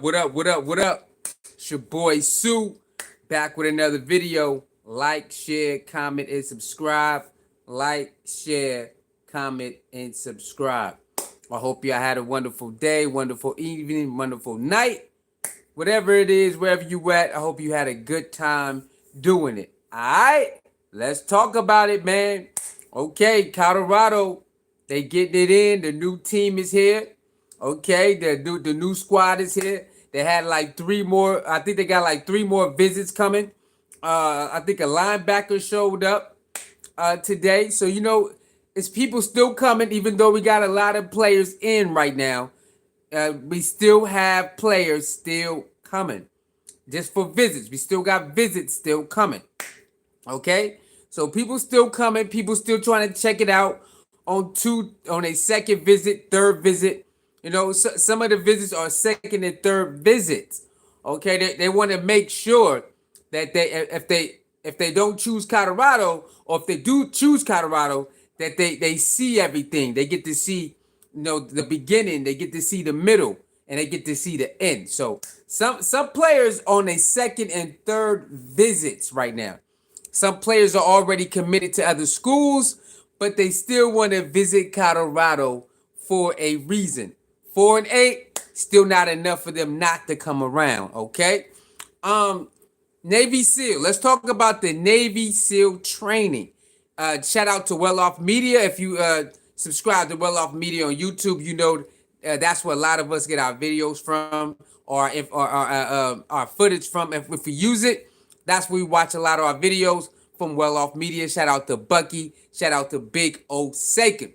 What up? What up? What up? It's your boy Sue back with another video. Like, share, comment, and subscribe. Like, share, comment, and subscribe. I hope y'all had a wonderful day, wonderful evening, wonderful night. Whatever it is, wherever you at, I hope you had a good time doing it. Alright? Let's talk about it, man. Okay, Colorado, they getting it in. The new team is here. Okay, the new squad is here. They had like three more. I think they got like three more visits coming. I think a linebacker showed up today. So it's people still coming, even though we got a lot of players in right now. We still have players still coming, just for visits. We still got visits still coming. Okay, so people still coming. People still trying to check it out on a second visit, third visit. Some of the visits are second and third visits. Okay, they want to make sure that if they don't choose Colorado, or if they do choose Colorado, that they see everything. They get to see the beginning, they get to see the middle, and they get to see the end. So some players on a second and third visits right now. Some players are already committed to other schools, but they still want to visit Colorado for a reason. 4 and 8, still not enough for them not to come around. Okay. Navy SEAL. Let's talk about the Navy SEAL training. Shout out to Well Off Media. If you subscribe to Well Off Media on YouTube, that's where a lot of us get our videos from, or if our footage from. If we use it, that's where we watch a lot of our videos from Well Off Media. Shout out to Bucky. Shout out to Big O Sakin.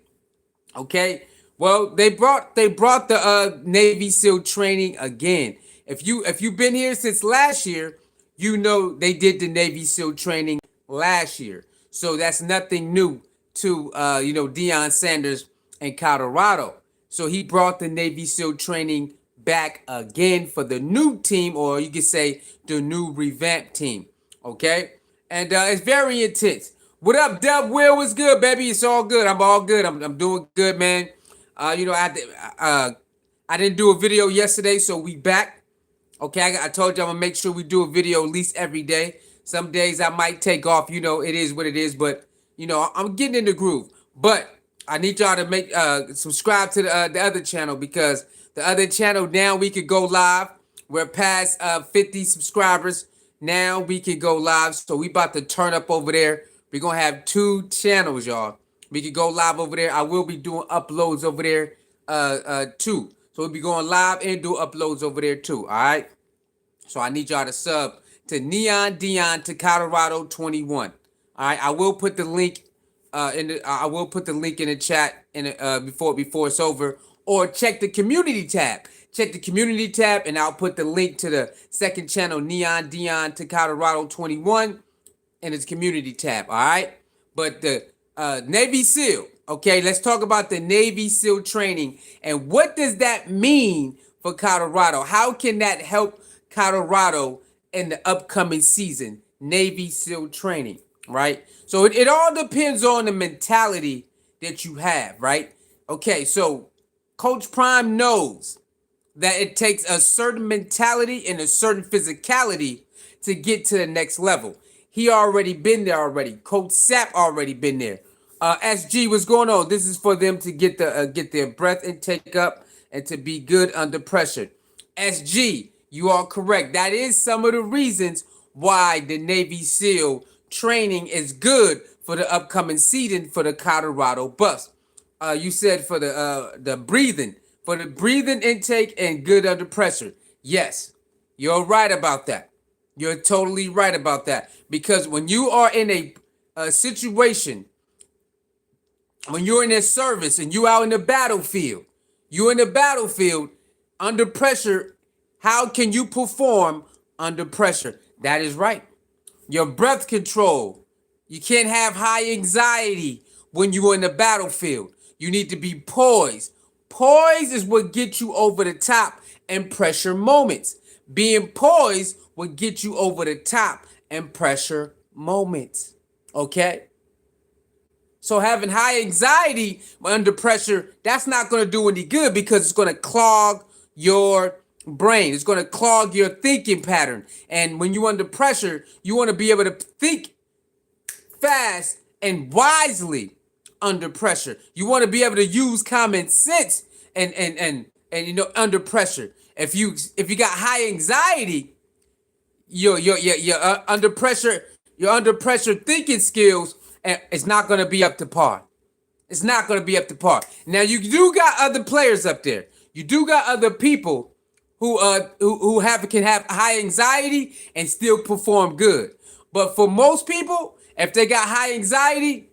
Okay. Well, they brought the Navy SEAL training again. If you've been here since last year, they did the Navy SEAL training last year. So that's nothing new to Deion Sanders in Colorado. So he brought the Navy SEAL training back again for the new team, or you could say the new revamped team. Okay, and it's very intense. What up, Dub Will? What's good, baby? It's all good. I'm all good. I'm doing good, man. I didn't do a video yesterday, so we back. Okay, I told you I'm gonna make sure we do a video at least every day. Some days I might take off. It is what it is, but I'm getting in the groove. But I need y'all to make subscribe to the other channel, because the other channel now we could go live. We're past 50 subscribers. Now we can go live. So we about to turn up over there. We're gonna have 2 channels, y'all. We can go live over there. I will be doing uploads over there too. So we'll be going live and do uploads over there too. All right. So I need y'all to sub to Neon Deion to Colorado 21. All right. I will put the link in the chat before it's over, or check the community tab. Check the community tab, and I'll put the link to the second channel, Neon Deion to Colorado 21, in its community tab. All right. But the Navy SEAL. Okay, let's talk about the Navy SEAL training, and what does that mean for Colorado? How can that help Colorado in the upcoming season? Navy SEAL training, right? So it all depends on the mentality that you have, right? Okay, so Coach Prime knows that it takes a certain mentality and a certain physicality to get to the next level. He already been there already. Coach Sapp already been there. SG, what's going on? This is for them to get their breath intake up and to be good under pressure. SG, you are correct. That is some of the reasons why the Navy SEAL training is good for the upcoming season for the Colorado Buffs. You said for the breathing intake and good under pressure. Yes, you're right about that. You're totally right about that. Because when you are in a situation, when you're in a service and you out in the battlefield, under pressure, how can you perform under pressure? That is right. Your breath control. You can't have high anxiety when you're in the battlefield. You need to be poised. Poise is what gets you over the top in pressure moments. Being poised will get you over the top in pressure moments. Okay? So having high anxiety under pressure, that's not going to do any good, because it's going to clog your brain. It's going to clog your thinking pattern. And when you're under pressure, you want to be able to think fast and wisely under pressure. You want to be able to use common sense and under pressure. If you got high anxiety, you're under pressure. Your under pressure thinking skills, and it's not going to be up to par. It's not going to be up to par. Now you do got other players up there. You do got other people who can have high anxiety and still perform good. But for most people, if they got high anxiety,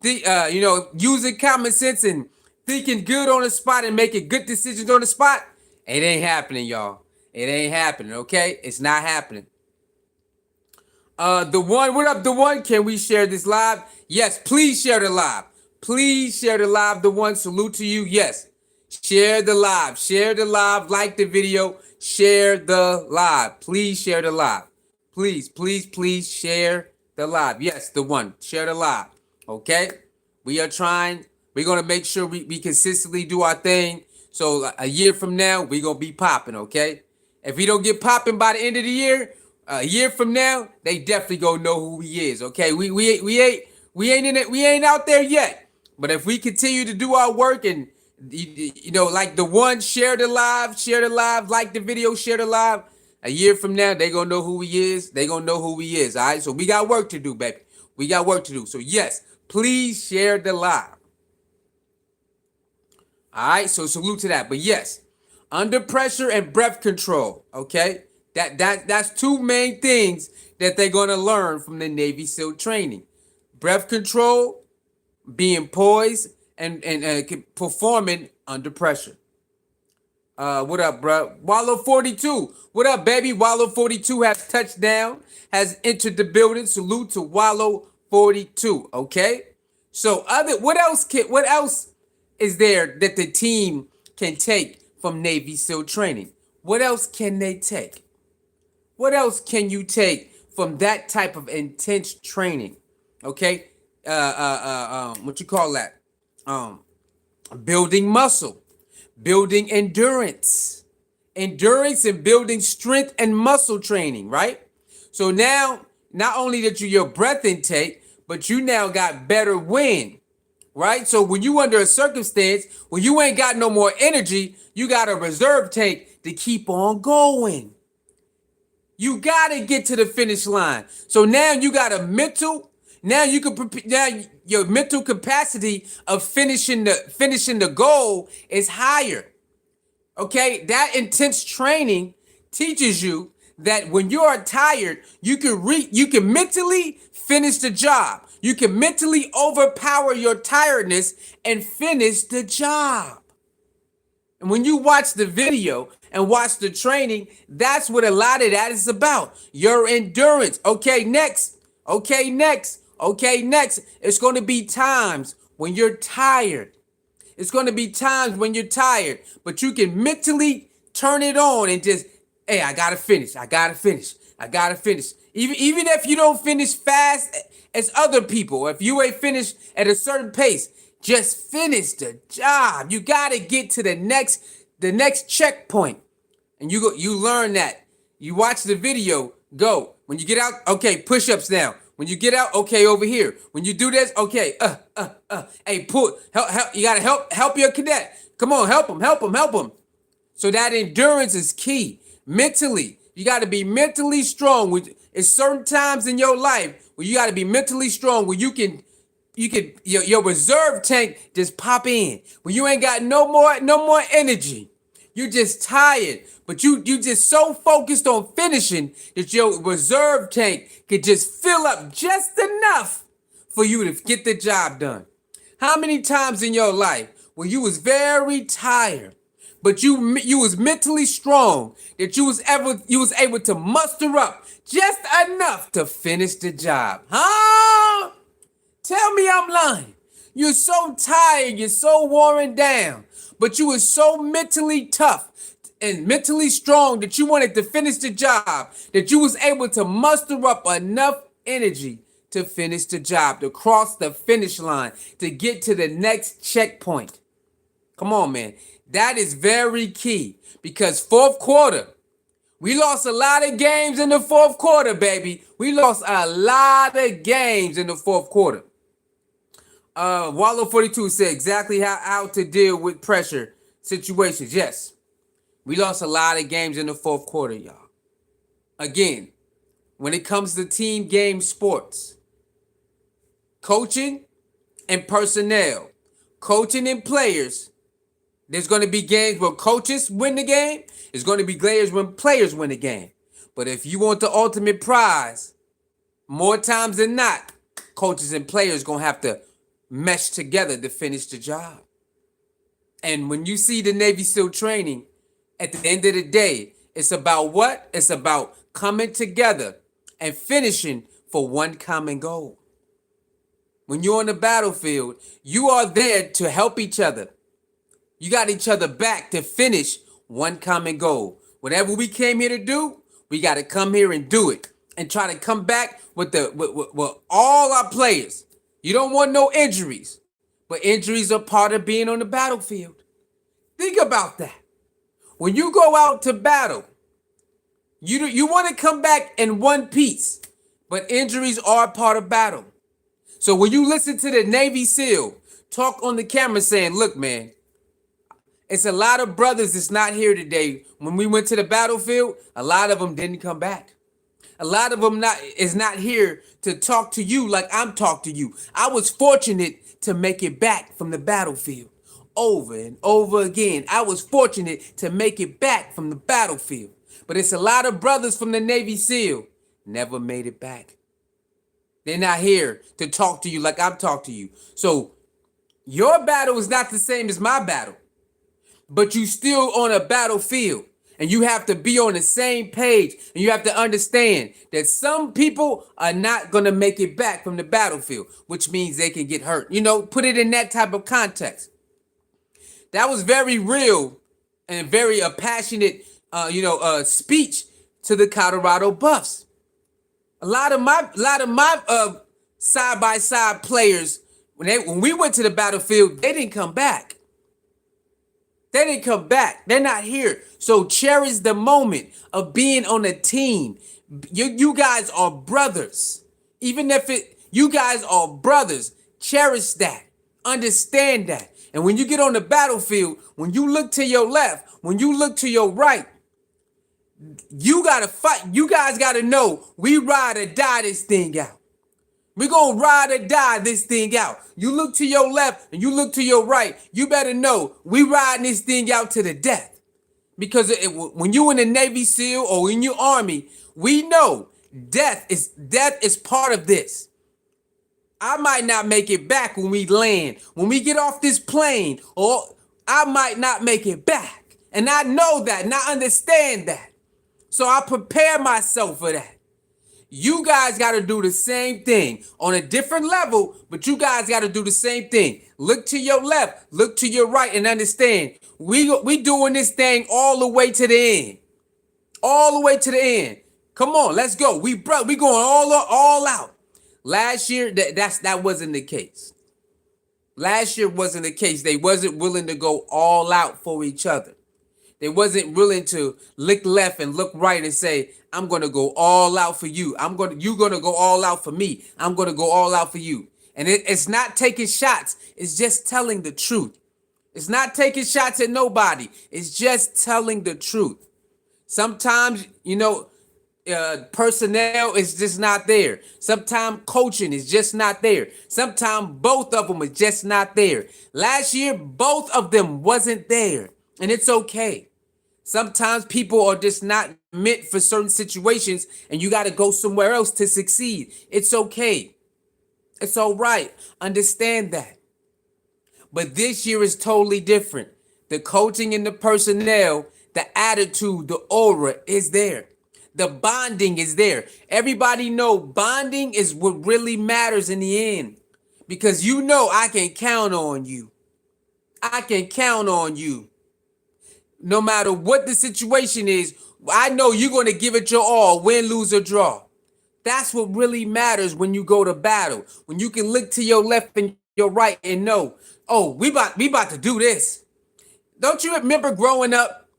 using common sense and thinking good on the spot and making good decisions on the spot, it ain't happening, y'all. It ain't happening, okay? It's not happening. The one, what up, the one? Can we share this live? Yes, please share the live. Please share the live, the one. Salute to you. Yes, share the live. Share the live. Like the video. Share the live. Please share the live. Please, please, please share the live. Yes, the one. Share the live. Okay? We are trying. We're going to make sure we consistently do our thing. So a year from now, we're going to be popping, okay? If we don't get popping by the end of the year, a year from now, they definitely gonna know who he is. Okay, we ain't in it. We ain't out there yet. But if we continue to do our work and like the one, share the live, like the video, share the live. A year from now, they gonna know who he is. They gonna know who he is. All right. So we got work to do, baby. We got work to do. So yes, please share the live. All right. So salute to that. But yes, under pressure and breath control. Okay. That's two main things that they're going to learn from the Navy SEAL training. Breath control, being poised, and performing under pressure. What up, bro? Wallow 42. What up, baby? Wallow 42 has touchdown, has entered the building. Salute to Wallow 42. Okay. So what else is there that the team can take from Navy SEAL training? What else can they take? What else can you take from that type of intense training? Okay, what you call that? Building muscle, building endurance and building strength and muscle training, right? So now, not only that your breath intake, but you now got better wind, right? So when you under a circumstance, when you ain't got no more energy, you got a reserve tank to keep on going. You gotta get to the finish line. So now you got a mental. Now you can your mental capacity of finishing the goal is higher. Okay, that intense training teaches you that when you are tired, you can mentally finish the job. You can mentally overpower your tiredness and finish the job. And when you watch the video and watch the training, that's what a lot of that is about. Your endurance. Okay, next. It's going to be times when you're tired. It's going to be times when you're tired, but you can mentally turn it on and just, hey, I got to finish. Even if you don't finish fast as other people, if you ain't finished at a certain pace, just finish the job. You got to get to the next checkpoint. And you learn that. You watch the video, go. When you get out, okay, push-ups now. When you get out, okay, over here. When you do this, okay, hey, pull, help. You gotta help your cadet. Come on, help him. So that endurance is key. Mentally, you gotta be mentally strong. It's certain times in your life where you gotta be mentally strong, where you can your reserve tank just pop in. When you ain't got no more energy. You're just tired, but you just so focused on finishing that your reserve tank could just fill up just enough for you to get the job done. How many times in your life where you was very tired, but you was mentally strong that you was able to muster up just enough to finish the job? Huh? Tell me I'm lying. You're so tired, you're so worn down, but you were so mentally tough and mentally strong that you wanted to finish the job, that you was able to muster up enough energy to finish the job, to cross the finish line, to get to the next checkpoint. Come on, man. That is very key because fourth quarter, we lost a lot of games in the fourth quarter, baby. We lost a lot of games in the fourth quarter. Wallow 42 said exactly how to deal with pressure situations. Yes, we lost a lot of games in the fourth quarter, y'all. Again, when it comes to team game sports, coaching and personnel, coaching and players, there's going to be games where coaches win the game. There's going to be games when players win the game. But if you want the ultimate prize, more times than not, coaches and players going to have to mesh together to finish the job. And when you see the Navy SEAL training, at the end of the day, it's about what? It's about coming together and finishing for one common goal. When you're on the battlefield, you are there to help each other. You got each other back to finish one common goal. Whatever we came here to do, we got to come here and do it and try to come back with all our players. You don't want no injuries, but injuries are part of being on the battlefield. Think about that. When you go out to battle, you want to come back in one piece, but injuries are part of battle. So when you listen to the Navy SEAL talk on the camera saying, look, man, it's a lot of brothers that's not here today. When we went to the battlefield, a lot of them didn't come back. A lot of them is not here to talk to you like I'm talking to you. I was fortunate to make it back from the battlefield over and over again. I was fortunate to make it back from the battlefield. But it's a lot of brothers from the Navy SEAL never made it back. They're not here to talk to you like I'm talking to you. So your battle is not the same as my battle, but you still on a battlefield. And you have to be on the same page. And you have to understand that some people are not going to make it back from the battlefield, which means they can get hurt. You know, put it in that type of context. That was very real and very passionate, speech to the Colorado Buffs. A lot of my side-by-side players, when we went to the battlefield, they didn't come back. They didn't come back. They're not here. So cherish the moment of being on a team. You guys are brothers. Even if you guys are brothers, cherish that. Understand that. And when you get on the battlefield, when you look to your left, when you look to your right, you got to fight. You guys got to know we ride or die this thing out. We're going to ride or die this thing out. You look to your left and you look to your right. You better know we riding this thing out to the death. Because when you in the Navy SEAL or in your Army, we know death is part of this. I might not make it back when we land. When we get off this plane, or I might not make it back. And I know that and I understand that. So I prepare myself for that. You guys got to do the same thing on a different level, but you guys got to do the same thing. Look to your left, look to your right, and understand we doing this thing all the way to the end. All the way to the end. Come on, let's go. We going all out. Last year, that wasn't the case. Last year wasn't the case. They wasn't willing to go all out for each other. They wasn't willing to look left and look right and say, I'm going to go all out for you. You're going to go all out for me. I'm going to go all out for you. And it's not taking shots. It's just telling the truth. It's not taking shots at nobody. It's just telling the truth. Sometimes, personnel is just not there. Sometimes coaching is just not there. Sometimes both of them are just not there. Last year, both of them wasn't there. And it's okay. Sometimes people are just not meant for certain situations and you got to go somewhere else to succeed. It's okay. It's all right. Understand that. But this year is totally different. The coaching and the personnel, the attitude, the aura is there. The bonding is there. Everybody know bonding is what really matters in the end. Because I can count on you. I can count on you. No matter what the situation is, I know you're going to give it your all, win, lose, or draw. That's what really matters when you go to battle. When you can look to your left and your right and know, oh, we about to do this. Don't you remember growing up,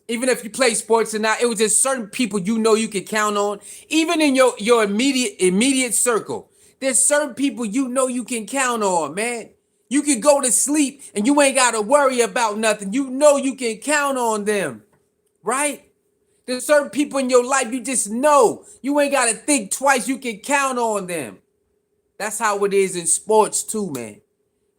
even if you play sports or not, it was just certain people you know you can count on. Even in your immediate circle, there's certain people you know you can count on, man. You can go to sleep and you ain't got to worry about nothing. You know you can count on them, right? There's certain people in your life you just know. You ain't got to think twice. You can count on them. That's how it is in sports too, man.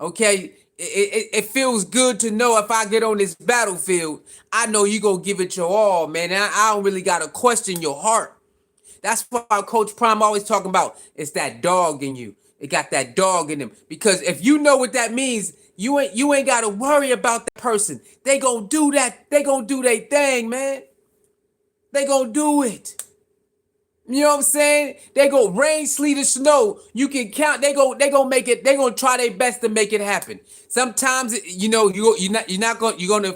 Okay? It feels good to know if I get on this battlefield, I know you going to give it your all, man. And I don't really got to question your heart. That's why Coach Prime always talking about it's that dog in you. It got that dog in them. Because if you know what that means, you ain't got to worry about that person. They going to do that. They going to do their thing, man. They going to do it. You know what I'm saying? They go rain, sleet, or snow. You can count. They gonna make it. They gonna try their best to make it happen. Sometimes you're gonna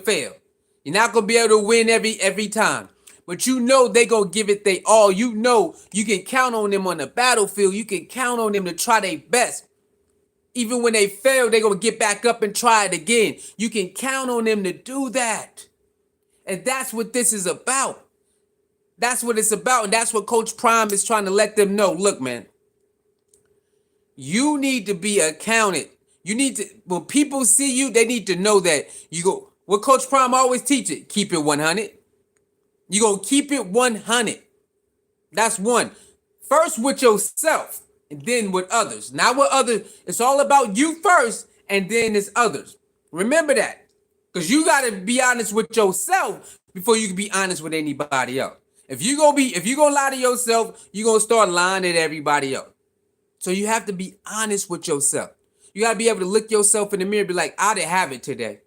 fail. You're not gonna be able to win every time. But you know they gonna give it they all. You know you can count on them on the battlefield. You can count on them to try their best. Even when they fail, they gonna get back up and try it again. You can count on them to do that. And that's what this is about. That's what it's about. And that's what Coach Prime is trying to let them know. Look, man, you need to be accounted. You need to, when people see you, they need to know that you go, what Coach Prime always teaches, keep it 100. You gonna keep it 100. That's one. First with yourself and then with others. Not with others. It's all about you first and then it's others. Remember that. Because you got to be honest with yourself before you can be honest with anybody else. If you're gonna lie to yourself, you're gonna start lying to everybody else. So you have to be honest with yourself. You gotta be able to look yourself in the mirror and be like, I didn't have it today.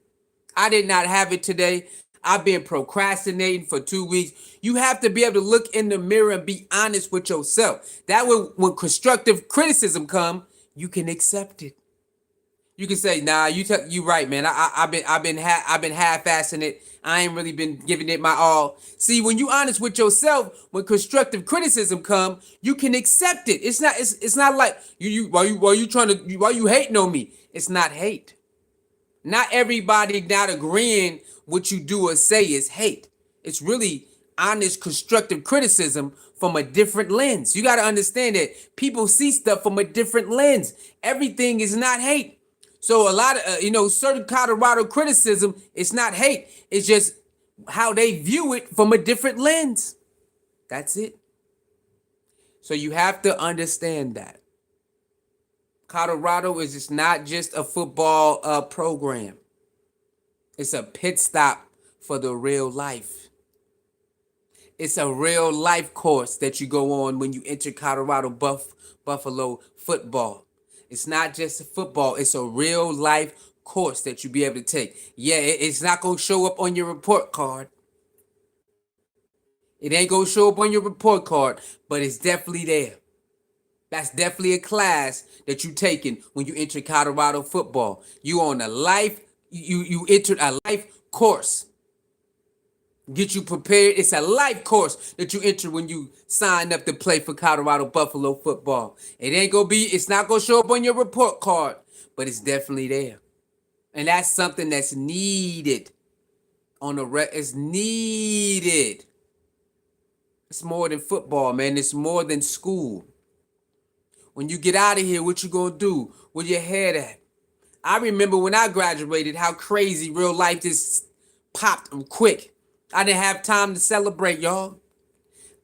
I did not have it today. I've been procrastinating for 2 weeks. You have to be able to look in the mirror and be honest with yourself. That way, when constructive criticism come, you can accept it. You can say, nah, you right, man. I've been half-assing it. I ain't really been giving it my all. See, when you honest with yourself, when constructive criticism come, you can accept it. It's not like why you hating on me? It's not hate. Not everybody not agreeing what you do or say is hate. It's really honest constructive criticism from a different lens. You got to understand that people see stuff from a different lens. Everything is not hate. So a lot of, certain Colorado criticism, it's not hate. It's just how they view it from a different lens. That's it. So you have to understand that. Colorado is just not just a football program. It's a pit stop for the real life. It's a real life course that you go on when you enter Colorado Buffalo football. It's not just football. It's a real life course that you be able to take. Yeah, it's not going to show up on your report card. It ain't going to show up on your report card, but it's definitely there. That's definitely a class that you taking when you enter Colorado football. You on a life, you entered a life course. Get you prepared. It's a life course that you enter when you sign up to play for Colorado Buffalo football. It's not gonna show up on your report card, but it's definitely there. And that's something that's needed it's needed. It's more than football, man. It's more than school. When you get out of here, what you gonna do? Where your head at? I remember when I graduated, how crazy real life just popped quick. I didn't have time to celebrate, y'all.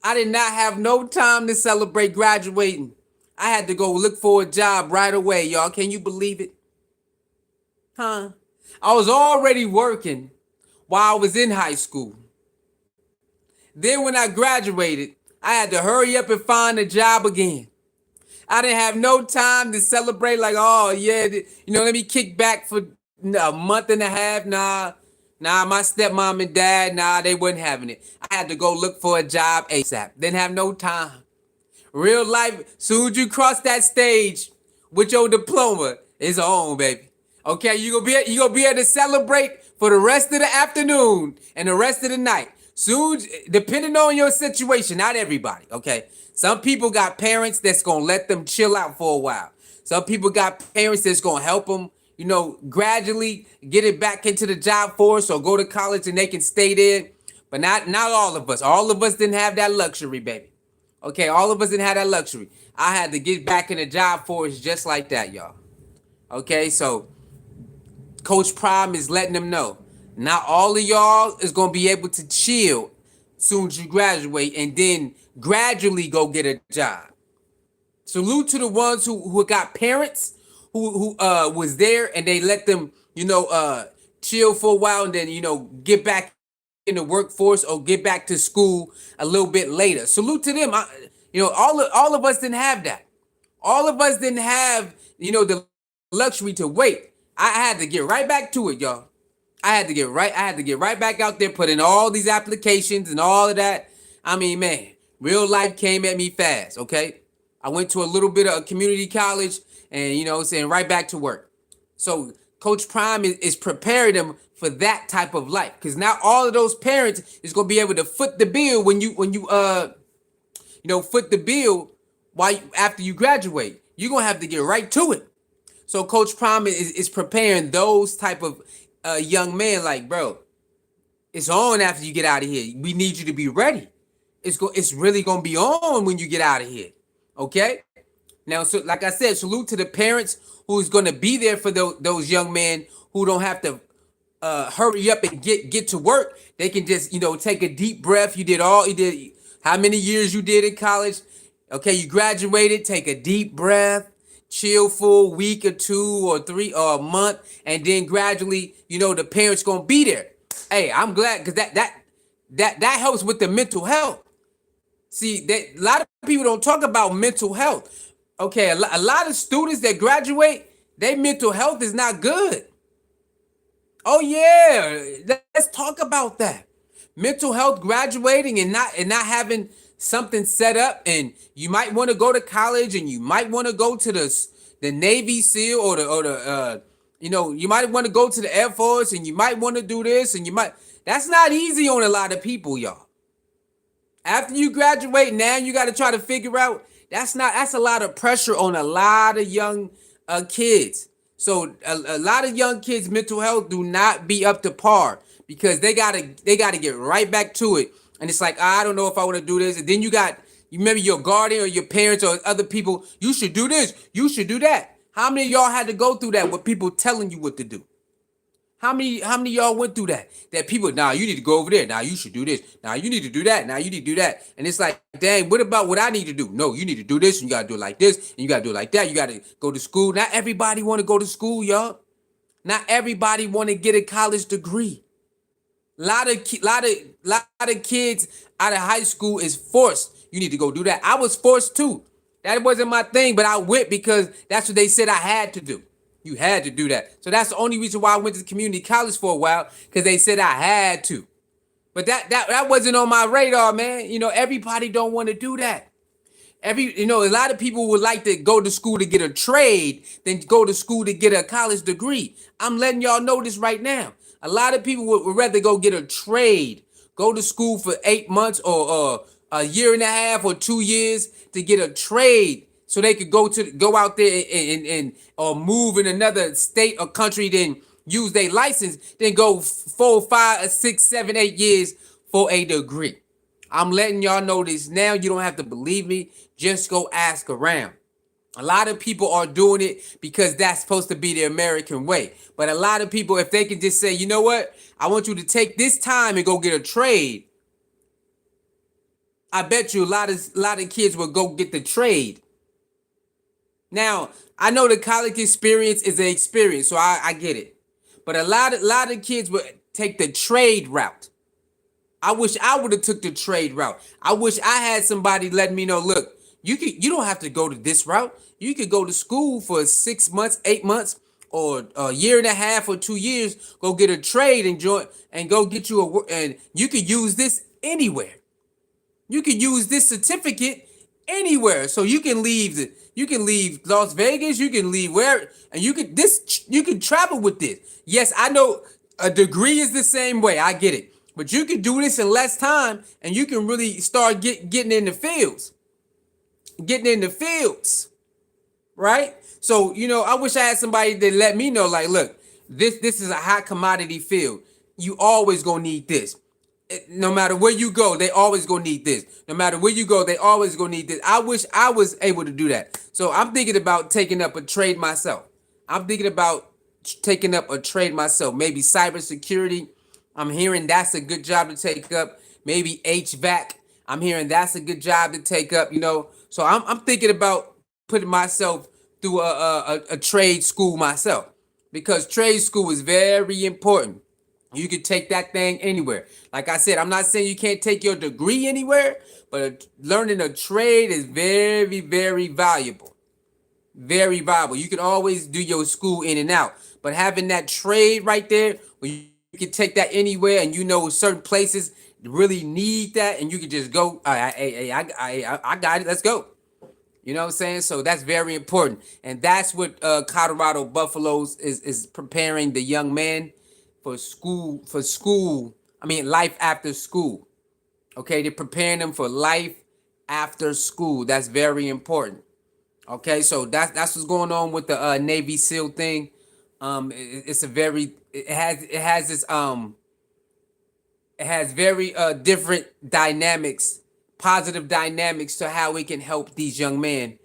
I did not have no time to celebrate graduating. I had to go look for a job right away, y'all. Can you believe it? Huh? I was already working while I was in high school. Then when I graduated, I had to hurry up and find a job again. I didn't have no time to celebrate like, oh, yeah, let me kick back for a month and a half. Nah, my stepmom and dad, they wasn't having it. I had to go look for a job ASAP. Didn't have no time. Real life, soon as you cross that stage with your diploma, it's on, baby. Okay, you gonna be able to celebrate for the rest of the afternoon and the rest of the night. Soon, depending on your situation, not everybody, okay? Some people got parents that's gonna let them chill out for a while. Some people got parents that's gonna help them, gradually get it back into the job force or go to college and they can stay there. But not all of us. All of us didn't have that luxury, baby. Okay, all of us didn't have that luxury. I had to get back in the job force just like that, y'all. Okay, so Coach Prime is letting them know. Not all of y'all is going to be able to chill soon as you graduate and then gradually go get a job. Salute to the ones who got parents who was there and they let them, chill for a while and then, get back in the workforce or get back to school a little bit later. Salute to them. All of us didn't have that. All of us didn't have, the luxury to wait. I had to get right back to it, y'all. I had to get right back out there, put in all these applications and all of that. I mean, man, real life came at me fast, okay? I went to a little bit of a community college and, saying right back to work. So Coach Prime is preparing them for that type of life. Because now all of those parents is going to be able to foot the bill when you foot the bill after you graduate. You're going to have to get right to it. So Coach Prime is preparing those type of young men like, bro, it's on after you get out of here. We need you to be ready. It's really going to be on when you get out of here. Okay? Now, so like I said, salute to the parents who's going to be there for those young men who don't have to hurry up and get to work. They can just, take a deep breath. You did how many years you did in college. Okay, you graduated, take a deep breath. Chill for a week or 2 or 3 or a month, and then gradually, the parents gonna be there. Hey, I'm glad because that helps with the mental health. See, a lot of people don't talk about mental health. Okay, a lot of students that graduate, their mental health is not good. Oh yeah, let's talk about that. Mental health, graduating and not having something set up, and you might want to go to college and you might want to go to the Navy SEAL or the you might want to go to the Air Force and you might want to do this and that's not easy on a lot of people, y'all. After you graduate, now you got to try to figure out that's a lot of pressure on a lot of young kids. So a lot of young kids' mental health do not be up to par because they gotta get right back to it. And it's like, I don't know if I want to do this. And then you maybe your guardian or your parents or other people, you should do this, you should do that. How many of y'all had to go through that with people telling you what to do? How many of y'all went through that? That people, you need to go over there. Now you should do this. Now you need to do that. Now you need to do that. And it's like, dang, what about what I need to do? No, you need to do this and you got to do it like this and you got to do it like that. You got to go to school. Not everybody want to go to school, y'all. Not everybody want to get a college degree. Lot of kids out of high school is forced. You need to go do that. I was forced too. That wasn't my thing, but I went because that's what they said I had to do. You had to do that. So that's the only reason why I went to community college for a while, because they said I had to. But that wasn't on my radar, man. Everybody don't want to do that. A lot of people would like to go to school to get a trade than go to school to get a college degree. I'm letting y'all know this right now. A lot of people would rather go get a trade, go to school for 8 months or a year and a half or 2 years to get a trade so they could go out there and or move in another state or country, then use their license, then go 4, 5, 6, 7, 8 years for a degree. I'm letting y'all know this now. You don't have to believe me. Just go ask around. A lot of people are doing it because that's supposed to be the American way. But a lot of people, if they can just say, you know what? I want you to take this time and go get a trade. I bet you a lot of kids will go get the trade. Now, I know the college experience is an experience, so I get it. But a lot of kids would take the trade route. I wish I would have took the trade route. I wish I had somebody let me know, look, you don't have to go to this route. You could go to school for 6 months, 8 months, or a year and a half or 2 years. Go get a trade and go get you and you could use this anywhere. You could use this certificate anywhere. So you can leave Las Vegas, you can leave where, and you can travel with this. Yes, I know a degree is the same way. I get it. But you can do this in less time and you can really start getting in the fields. Getting in the fields. right? So, I wish I had somebody that let me know, like, look, this is a hot commodity field. You always gonna need this. No matter where you go, they always gonna need this. No matter where you go, they always gonna need this. I wish I was able to do that. So I'm thinking about taking up a trade myself. I'm thinking about taking up a trade myself. Maybe cybersecurity. I'm hearing that's a good job to take up. Maybe HVAC. I'm hearing that's a good job to take up. So I'm thinking about putting myself through a trade school myself, because trade school is very important. You can take that thing anywhere. Like I said, I'm not saying you can't take your degree anywhere, but learning a trade is very, very valuable. Very valuable. You can always do your school in and out, but having that trade right there, where you can take that anywhere, and certain places really need that, and you can just go. I got it. Let's go. You know what I'm saying? So that's very important, and that's what Colorado Buffaloes is preparing the young man for school. I mean, life after school. Okay, they're preparing them for life after school. That's very important. Okay, so that's what's going on with the Navy SEAL thing. It's a very it has very different dynamics, positive dynamics to how we can help these young men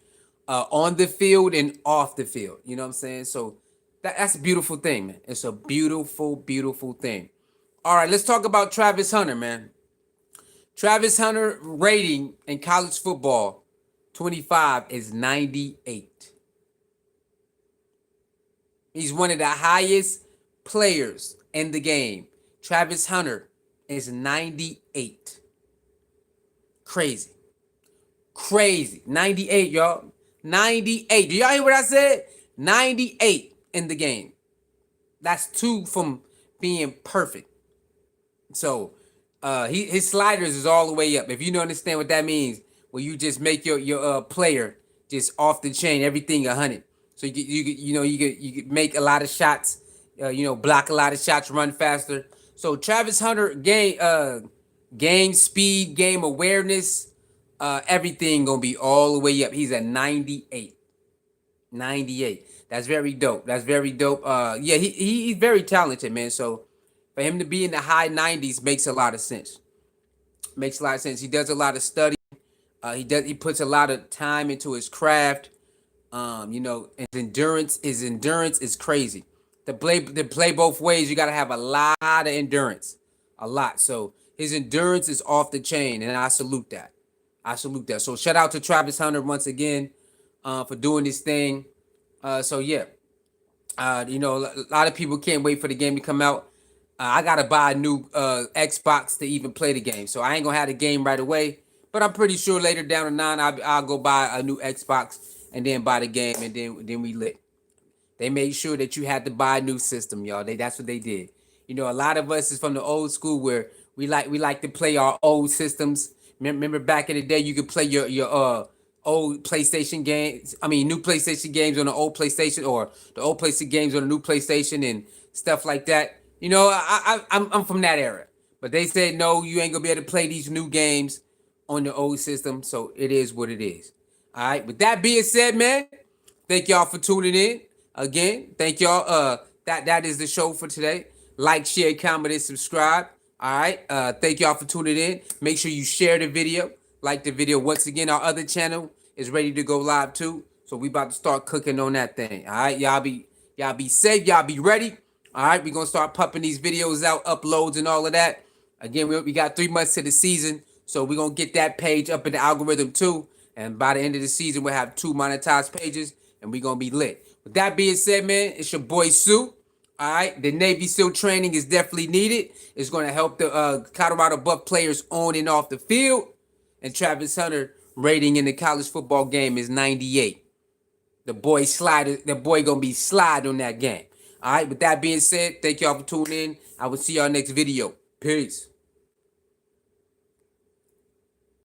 on the field and off the field. You know what I'm saying? So that's a beautiful thing, man. It's a beautiful, beautiful thing. All right, let's talk about Travis Hunter, man. Travis Hunter rating in college football 25 is 98. He's one of the highest players in the game. Travis Hunter is 98. Crazy. 98, y'all. 98. Do y'all hear what I said? 98 in the game. That's 2 from being perfect. So his sliders is all the way up. If you don't understand what that means, well, you just make your player just off the chain, everything 100. So you could make a lot of shots, block a lot of shots, run faster. So Travis Hunter game speed, game awareness, everything gonna be all the way up. He's at 98. 98. That's very dope. That's very dope. Yeah, he's very talented, man. So for him to be in the high 90s makes a lot of sense. Makes a lot of sense. He does a lot of study. He puts a lot of time into his craft. His endurance is crazy. To play both ways, you gotta have a lot of endurance. A lot. So his endurance is off the chain, and I salute that. So shout out to Travis Hunter once again for doing this thing. A lot of people can't wait for the game to come out. I gotta buy a new Xbox to even play the game, so I ain't gonna have the game right away. But I'm pretty sure later down the line, I'll go buy a new Xbox and then buy the game, and then we lit. They made sure that you had to buy a new system, y'all. That's what they did. A lot of us is from the old school where we like to play our old systems. Remember back in the day, you could play your old PlayStation games. I mean, new PlayStation games on the old PlayStation, or the old PlayStation games on the new PlayStation and stuff like that. I'm from that era. But they said, no, you ain't gonna be able to play these new games on the old system. So it is what it is. All right. With that being said, man, thank y'all for tuning in. Again, thank y'all. That is the show for today. Like, share, comment, and subscribe. All right. Thank y'all for tuning in. Make sure you share the video. Like the video. Once again, our other channel is ready to go live too. So we about to start cooking on that thing. All right. Y'all be safe. Y'all be ready. All right. We're going to start pumping these videos out, uploads and all of that. Again, we got 3 months to the season. So we're going to get that page up in the algorithm too. And by the end of the season, we'll have 2 monetized pages and we're going to be lit. With that being said, man, it's your boy Sue. All right. The Navy SEAL training is definitely needed. It's going to help the Colorado Buff players on and off the field. And Travis Hunter rating in the college football game is 98. The boy gonna be slide on that game. All right. With that being said, thank y'all for tuning in. I will see y'all next video. Peace.